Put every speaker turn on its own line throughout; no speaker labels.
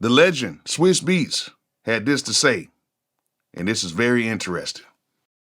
The legend, Swizz Beatz, had this to say, and this is very interesting.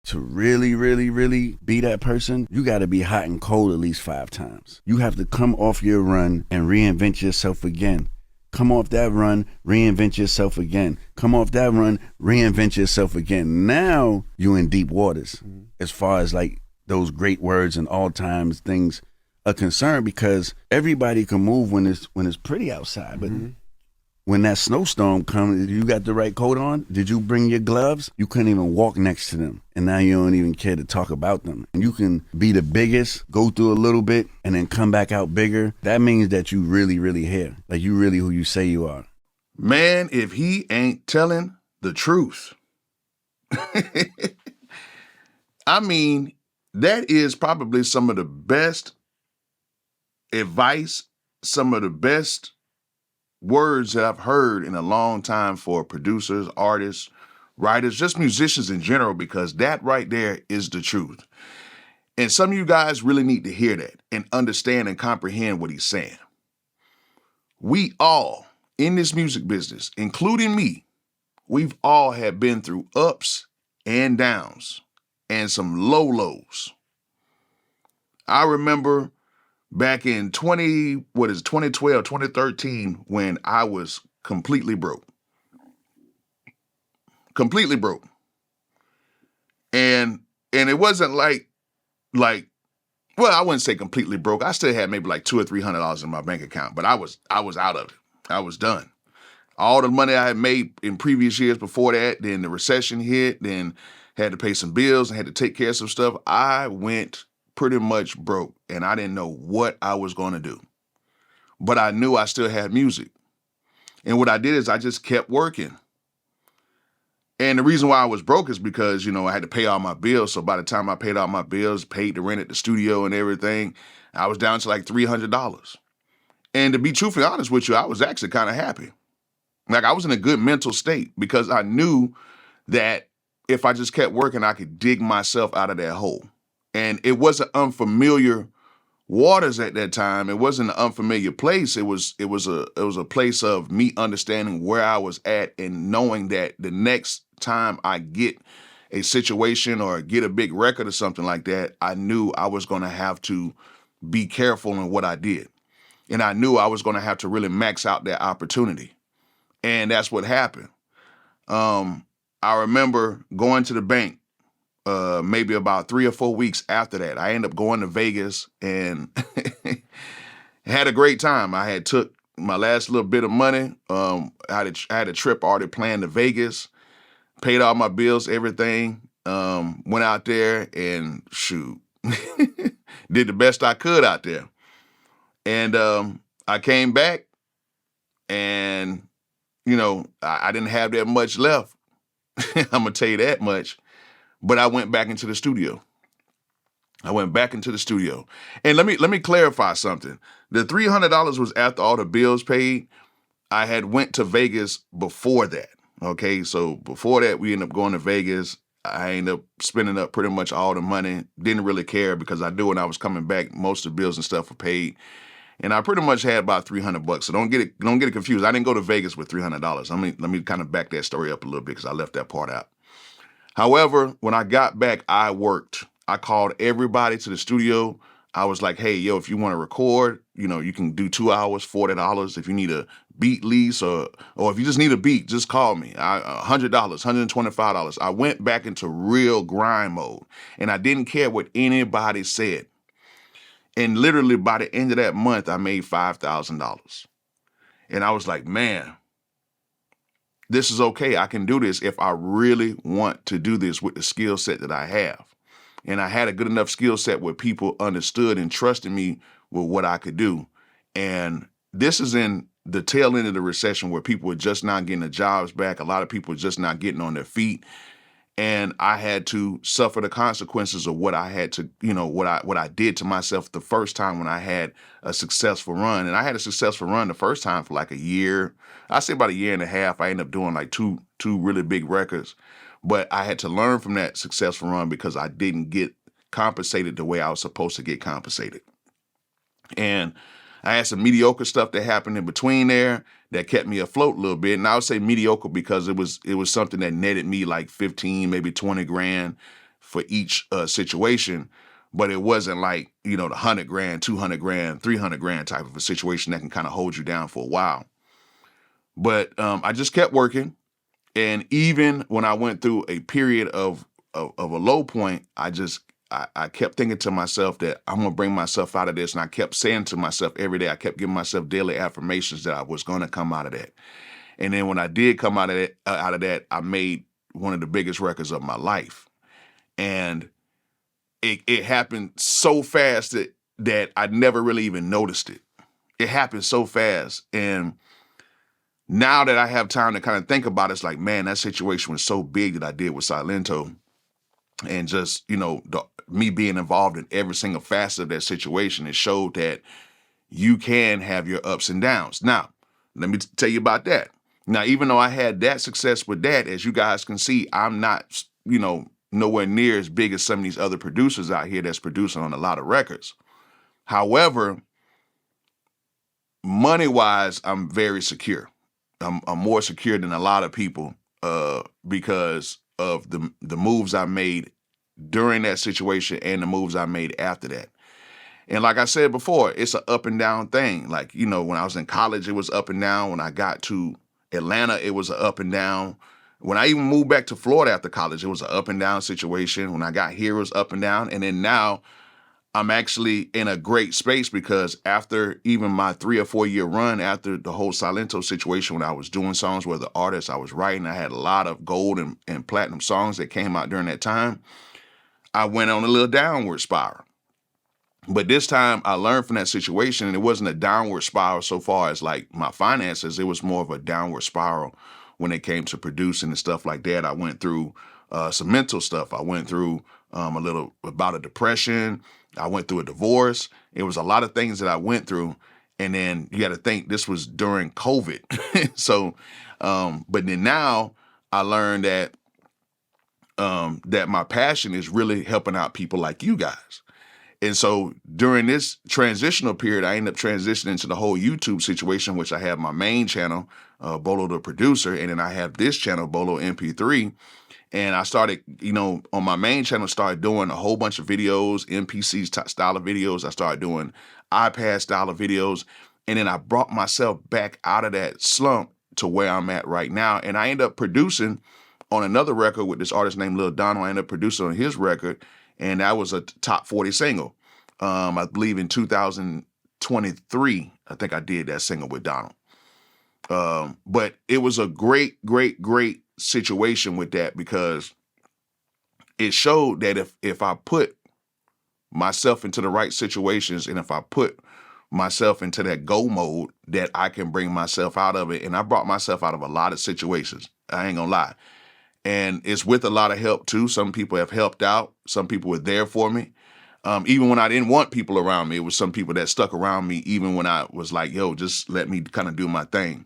To really, really, really be that person, you got to be hot and cold at least 5 times. You have to come off your run and reinvent yourself again. Come off that run, reinvent yourself again. Come off that run, reinvent yourself again. Now you're in deep waters as far as like those great words and all times things are concerned, because everybody can move when it's pretty outside, but when that snowstorm comes, you got the right coat on? Did you bring your gloves? You couldn't even walk next to them. And now you don't even care to talk about them. And you can be the biggest, go through a little bit, and then come back out bigger. That means that you really, really here. Like you really who you say you are.
Man, if he ain't telling the truth. I mean, that is probably some of the best advice, some of the best words that I've heard in a long time for producers, artists, writers, just musicians in general, because that right there is the truth. And some of you guys really need to hear that and understand and comprehend what he's saying. We all in this music business, including me, we've all have been through ups and downs and some low lows. I remember back in 2012, 2013, when I was completely broke. Completely broke. And it wasn't like, well, I wouldn't say completely broke. I still had maybe like $200 or $300 in my bank account, but I was out of it. I was done. All the money I had made in previous years before that, then the recession hit, then had to pay some bills and had to take care of some stuff. I went pretty much broke, and I didn't know what I was going to do. But I knew I still had music. And what I did is I just kept working. And the reason why I was broke is because, I had to pay all my bills. So by the time I paid all my bills, paid the rent at the studio and everything, I was down to like $300. And to be truthfully honest with you, I was actually kind of happy. Like I was in a good mental state because I knew that if I just kept working, I could dig myself out of that hole. And it wasn't unfamiliar waters at that time. It wasn't an unfamiliar place. It was a place of me understanding where I was at and knowing that the next time I get a situation or get a big record or something like that, I knew I was going to have to be careful in what I did. And I knew I was going to have to really max out that opportunity. And that's what happened. I remember going to the bank maybe about 3 or 4 weeks after that. I ended up going to Vegas and had a great time. I had took my last little bit of money. I had a trip already planned to Vegas, paid all my bills, everything. Went out there and did the best I could out there. And I came back and, I didn't have that much left. I'm going to tell you that much. But I went back into the studio. And let me clarify something. The $300 was after all the bills paid. I had went to Vegas before that. Okay, so before that, we ended up going to Vegas. I ended up spending up pretty much all the money. Didn't really care because I knew when I was coming back, most of the bills and stuff were paid. And I pretty much had about $300. So don't get it confused. I didn't go to Vegas with $300. Let me kind of back that story up a little bit because I left that part out. However, when I got back, I worked. I called everybody to the studio. I was like, hey, if you want to record, you can do 2 hours, $40. If you need a beat lease or if you just need a beat, just call me. $100, $125. I went back into real grind mode and I didn't care what anybody said. And literally by the end of that month, I made $5,000. And I was like, man, this is okay. I can do this if I really want to do this with the skill set that I have. And I had a good enough skill set where people understood and trusted me with what I could do. And this is in the tail end of the recession where people were just not getting their jobs back. A lot of people were just not getting on their feet. And I had to suffer the consequences of what I had to, what I did to myself the first time when I had a successful run. And I had a successful run the first time for like a year. I say about a year and a half. I ended up doing like two really big records. But I had to learn from that successful run because I didn't get compensated the way I was supposed to get compensated. And I had some mediocre stuff that happened in between there that kept me afloat a little bit. And I would say mediocre because it was something that netted me like 15, maybe 20 grand for each situation. But it wasn't like, the 100 grand, 200 grand, 300 grand type of a situation that can kind of hold you down for a while. But I just kept working. And even when I went through a period of a low point, I kept thinking to myself that I'm going to bring myself out of this. And I kept saying to myself every day, I kept giving myself daily affirmations that I was going to come out of that. And then when I did come out of that, I made one of the biggest records of my life. And it happened so fast that I never really even noticed it. It happened so fast. And now that I have time to kind of think about it, it's like, man, that situation was so big that I did with Silento. And just, me being involved in every single facet of that situation, it showed that you can have your ups and downs. Now, let me tell you about that. Now, even though I had that success with that, as you guys can see, I'm not, nowhere near as big as some of these other producers out here that's producing on a lot of records. However, money-wise, I'm very secure. I'm more secure than a lot of people because of the moves I made during that situation and the moves I made after that. And like I said before, it's an up and down thing. Like, when I was in college, it was up and down. When I got to Atlanta, it was an up and down. When I even moved back to Florida after college, it was an up and down situation. When I got here, it was up and down. And then now I'm actually in a great space because after even my 3 or 4 year run, after the whole Silento situation, when I was doing songs with the artists I was writing, I had a lot of gold and platinum songs that came out during that time. I went on a little downward spiral. But this time I learned from that situation, and it wasn't a downward spiral so far as like my finances. It was more of a downward spiral when it came to producing and stuff like that. I went through some mental stuff. I went through a little about a depression. I went through a divorce. It was a lot of things that I went through. And then you got to think this was during COVID. So, but then now I learned that that my passion is really helping out people like you guys. And so during this transitional period, I ended up transitioning to the whole YouTube situation, which I have my main channel, Bolo the producer, and then I have this channel, Bolo MP3. And I started, on my main channel, started doing a whole bunch of videos, MPC style of videos. I started doing iPad style of videos. And then I brought myself back out of that slump to where I'm at right now. And I ended up producing on another record with this artist named Lil Donald. I ended up producing on his record. And that was a top 40 single. I believe in 2023, I think I did that single with Donald. But it was a great, great, great situation with that because it showed that if I put myself into the right situations and if I put myself into that go mode, that I can bring myself out of it. And I brought myself out of a lot of situations. I ain't gonna lie. And it's with a lot of help too. Some people have helped out. Some people were there for me. Even when I didn't want people around me, it was some people that stuck around me even when I was like, yo, just let me kind of do my thing.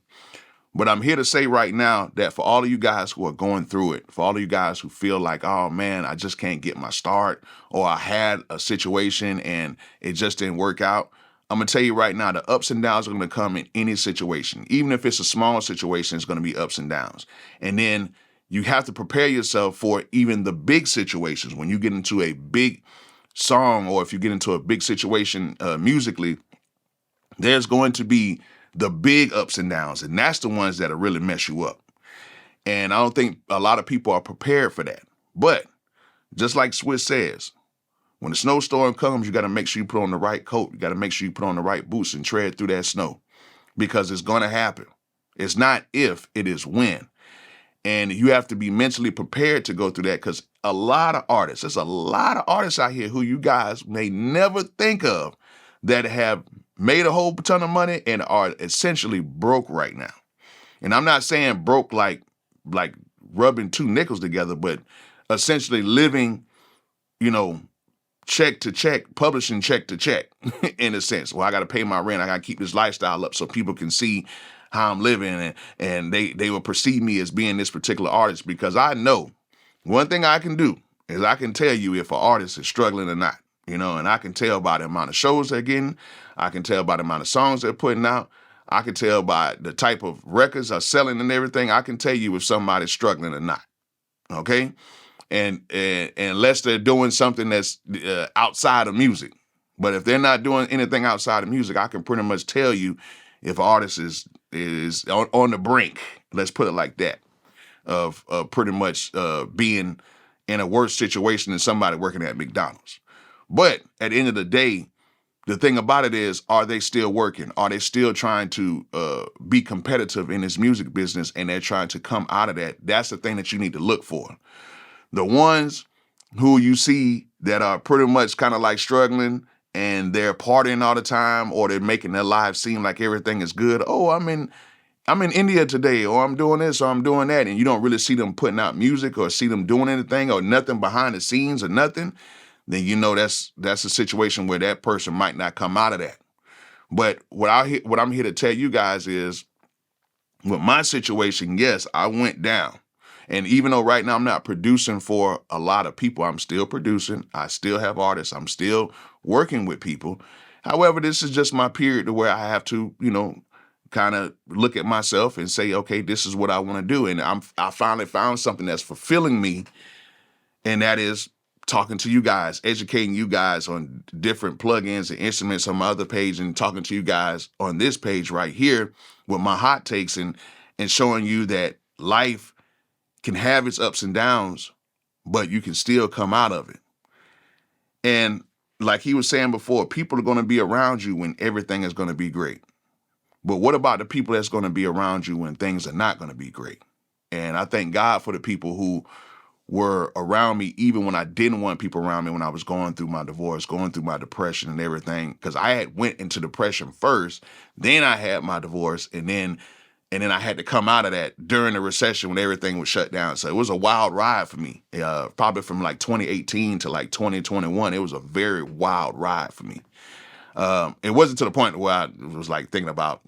But I'm here to say right now that for all of you guys who are going through it, for all of you guys who feel like, oh man, I just can't get my start, or I had a situation and it just didn't work out, I'm going to tell you right now, the ups and downs are going to come in any situation. Even if it's a small situation, it's going to be ups and downs. And then you have to prepare yourself for even the big situations. When you get into a big song or if you get into a big situation musically, there's going to be the big ups and downs. And that's the ones that'll really mess you up. And I don't think a lot of people are prepared for that. But just like Swizz says, when the snowstorm comes, you got to make sure you put on the right coat. You got to make sure you put on the right boots and tread through that snow because it's going to happen. It's not if, it is when. And you have to be mentally prepared to go through that because there's a lot of artists out here who you guys may never think of that have made a whole ton of money and are essentially broke right now. And I'm not saying broke like rubbing two nickels together, but essentially living, check to check, publishing check to check in a sense. Well, I got to pay my rent. I got to keep this lifestyle up so people can see how I'm living and they will perceive me as being this particular artist because I know one thing I can do is I can tell you if an artist is struggling or not. and I can tell by the amount of shows they're getting. I can tell by the amount of songs they're putting out. I can tell by the type of records are selling and everything. I can tell you if somebody's struggling or not. Okay. And unless they're doing something that's outside of music. But if they're not doing anything outside of music, I can pretty much tell you if an artist is on the brink, let's put it like that, of pretty much being in a worse situation than somebody working at McDonald's. But at the end of the day, the thing about it is, are they still working? Are they still trying to be competitive in this music business, and they're trying to come out of that? That's the thing that you need to look for. The ones who you see that are pretty much kind of like struggling and they're partying all the time, or they're making their lives seem like everything is good. Oh, I'm in India today, or I'm doing this, or I'm doing that. And you don't really see them putting out music or see them doing anything or nothing behind the scenes or nothing. Then you know that's a situation where that person might not come out of that. But what I'm here to tell you guys is, with my situation, yes, I went down. And even though right now I'm not producing for a lot of people, I'm still producing. I still have artists. I'm still working with people. However, this is just my period to where I have to, kind of look at myself and say, okay, this is what I want to do. And I finally found something that's fulfilling me, and that is talking to you guys, educating you guys on different plugins and instruments on my other page, and talking to you guys on this page right here with my hot takes, and showing you that life can have its ups and downs, but you can still come out of it. And like he was saying before, people are going to be around you when everything is going to be great. But what about the people that's going to be around you when things are not going to be great? And I thank God for the people who were around me even when I didn't want people around me, when I was going through my divorce, going through my depression and everything, because I had went into depression first, then I had my divorce, and then I had to come out of that during the recession when everything was shut down. So it was a wild ride for me, probably from like 2018 to like 2021. It was a very wild ride for me. It wasn't to the point where I was like thinking about,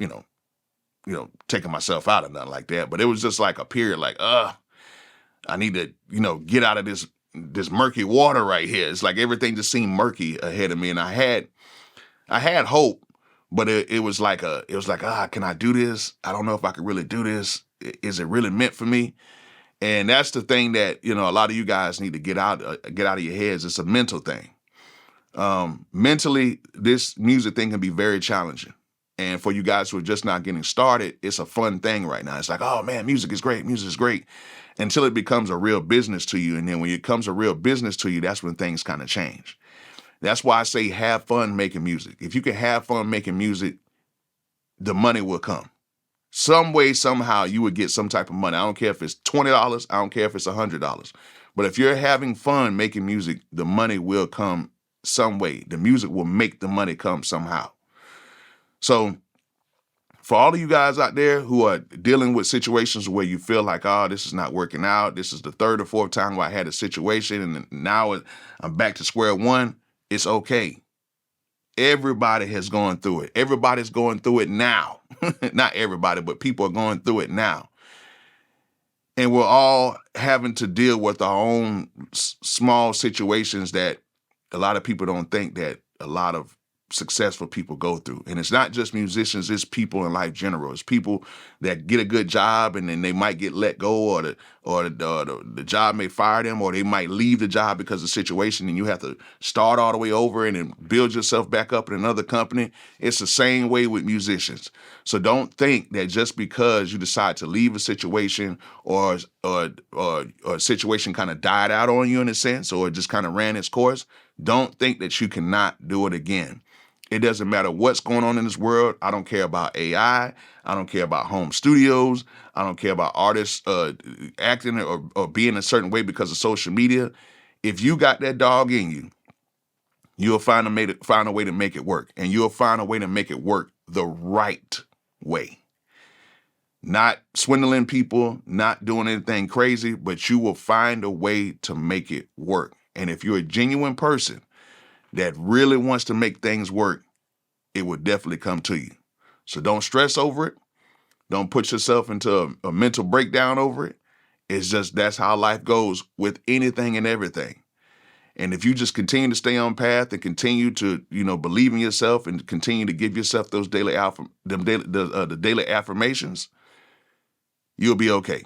taking myself out or nothing like that. But it was just like a period like, I need to, get out of this murky water right here. It's like everything just seemed murky ahead of me. And I had hope, but it was like, can I do this? I don't know if I could really do this. Is it really meant for me? And that's the thing that, a lot of you guys need to get out of your heads. It's a mental thing. Mentally, this music thing can be very challenging. And for you guys who are just not getting started, it's a fun thing right now. It's like, oh man, music is great. Music is great. Until it becomes a real business to you. And then when it becomes a real business to you, that's when things kind of change. That's why I say have fun making music. If you can have fun making music, the money will come. Some way, somehow, you would get some type of money. I don't care if it's $20. I don't care if it's $100. But if you're having fun making music, the money will come some way. The music will make the money come somehow. So for all of you guys out there who are dealing with situations where you feel like, oh, this is not working out, this is the third or fourth time where I had a situation and now I'm back to square one, it's okay. Everybody has gone through it. Everybody's going through it now. Not everybody, but people are going through it now. And we're all having to deal with our own small situations that a lot of people don't think that a lot of successful people go through. And it's not just musicians, it's people in life general. It's people that get a good job and then they might get let go, or the job may fire them, or they might leave the job because of the situation, and you have to start all the way over and then build yourself back up in another company. It's the same way with musicians. So don't think that just because you decide to leave a situation or a situation kind of died out on you in a sense, or it just kind of ran its course, don't think that you cannot do it again. It doesn't matter what's going on in this world. I don't care about AI. I don't care about home studios. I don't care about artists acting or being a certain way because of social media. If you got that dog in you, you'll find a way to make it work. And you'll find a way to make it work the right way. Not swindling people, not doing anything crazy, but you will find a way to make it work. And if you're a genuine person that really wants to make things work, it will definitely come to you. So don't stress over it. Don't put yourself into a mental breakdown over it. It's just that's how life goes with anything and everything. And if you just continue to stay on path and continue to, believe in yourself and continue to give yourself those the daily affirmations, you'll be okay.